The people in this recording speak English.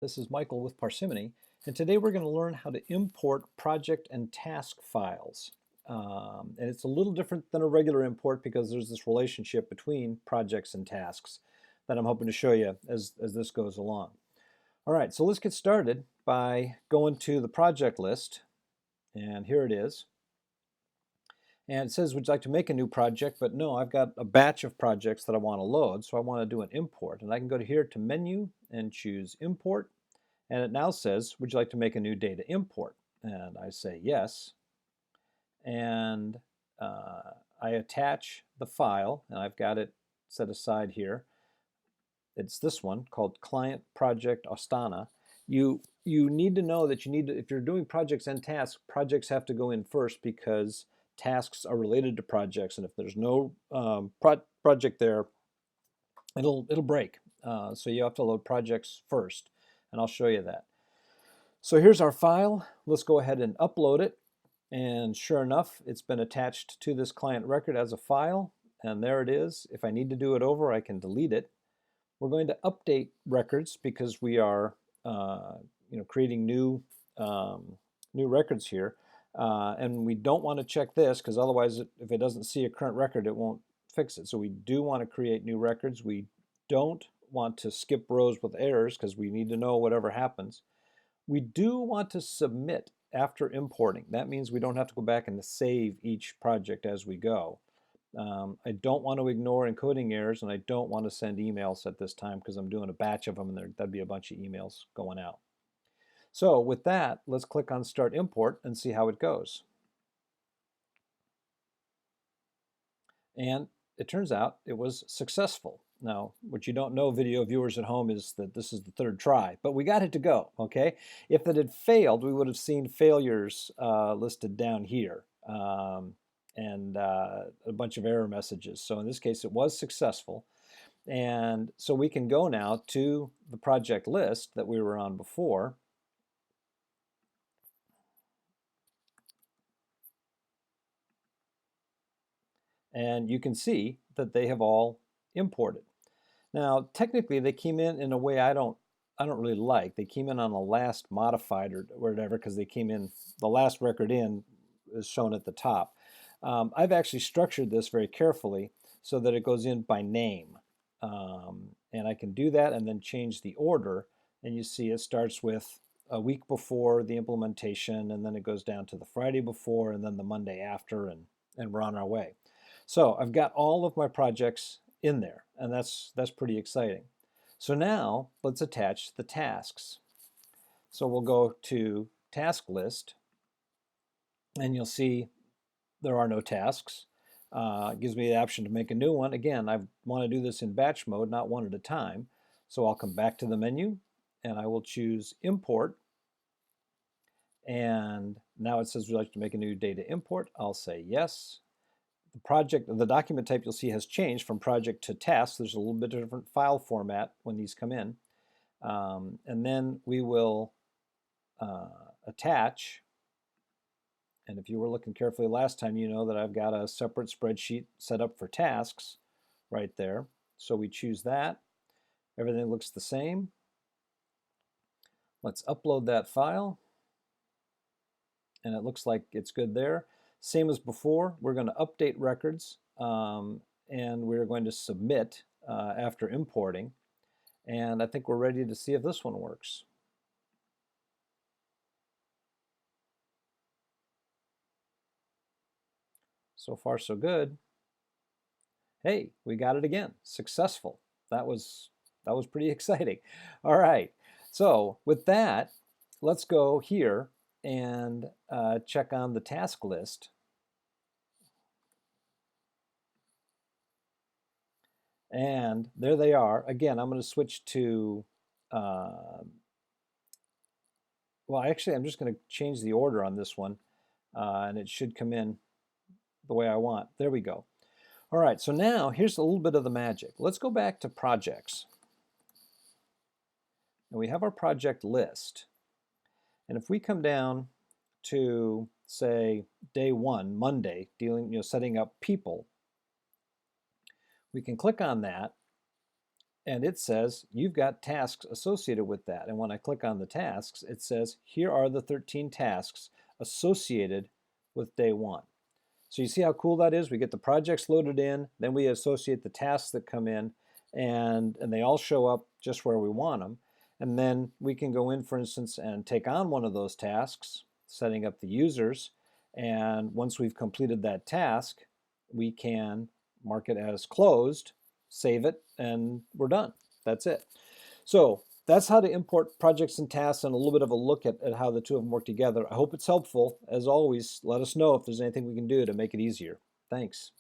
This is Michael with Parsimony, and today we're going to learn how to import project and task files. And it's a little different than a regular import because there's this relationship between projects and tasks that I'm hoping to show you as this goes along. All right, so let's get started by going to the project list, and here it is. And it says, would you like to make a new project? But no, I've got a batch of projects that I want to load, so I want to do an import. And I can go to here to Menu and choose Import. And it now says, would you like to make a new data import? And I say yes. And I attach the file, and I've got it set aside here. It's this one called Client Project Astana. You need to know that if you're doing projects and tasks, projects have to go in first because tasks are related to projects, and if there's no project there, it'll break. So you have to load projects first, and I'll show you that. So here's our file. Let's go ahead and upload it. And sure enough, it's been attached to this client record as a file. And there it is. If I need to do it over, I can delete it. We're going to update records because we are creating new records here. And we don't want to check this because otherwise, if it doesn't see a current record, it won't fix it. So we do want to create new records. We don't want to skip rows with errors because we need to know whatever happens. We do want to submit after importing. That means we don't have to go back and save each project as we go. I don't want to ignore encoding errors, and I don't want to send emails at this time because I'm doing a batch of them, and that'd be a bunch of emails going out. So with that, let's click on Start Import and see how it goes. And it turns out it was successful. Now, what you don't know, video viewers at home, is that this is the third try, but we got it to go, okay? If it had failed, we would have seen failures listed down here and a bunch of error messages. So in this case, it was successful. And so we can go now to the project list that we were on before. And you can see that they have all imported. Now, technically, they came in a way I don't really like. They came in on the last modified or whatever because they came in, the last record in is shown at the top. I've actually structured this very carefully so that it goes in by name. And I can do that and then change the order. And you see it starts with a week before the implementation, and then it goes down to the Friday before, and then the Monday after, and we're on our way. So I've got all of my projects in there, and that's pretty exciting. So now let's attach the tasks. So we'll go to Task List, and you'll see there are no tasks. It gives me the option to make a new one. Again, I want to do this in batch mode, not one at a time. So I'll come back to the menu, and I will choose Import. And now it says, would you like to make a new data import? I'll say yes. The document type you'll see has changed from project to task. There's a little bit different file format when these come in. And then we will attach. And if you were looking carefully last time, you know that I've got a separate spreadsheet set up for tasks right there. So we choose that. Everything looks the same. Let's upload that file. And it looks like it's good there. Same as before, we're going to update records, and we're going to submit after importing. And I think we're ready to see if this one works. So far, so good. Hey, we got it again. Successful. That was pretty exciting. All right. So with that, let's go here and check on the task list. And there they are. Again, I'm going to switch to, well, actually, I'm just going to change the order on this one, and it should come in the way I want. There we go. All right, so now here's a little bit of the magic. Let's go back to projects. And we have our project list. And if we come down to, say, day 1, Monday, setting up people, we can click on that, and it says you've got tasks associated with that. And when I click on the tasks, it says here are the 13 tasks associated with day one. So you see how cool that is? We get the projects loaded in, then we associate the tasks that come in, and they all show up just where we want them. And then we can go in, for instance, and take on one of those tasks, setting up the users. And once we've completed that task, we can mark it as closed, save it, and we're done. That's it. So that's how to import projects and tasks and a little bit of a look at how the two of them work together. I hope it's helpful. As always, let us know if there's anything we can do to make it easier. Thanks.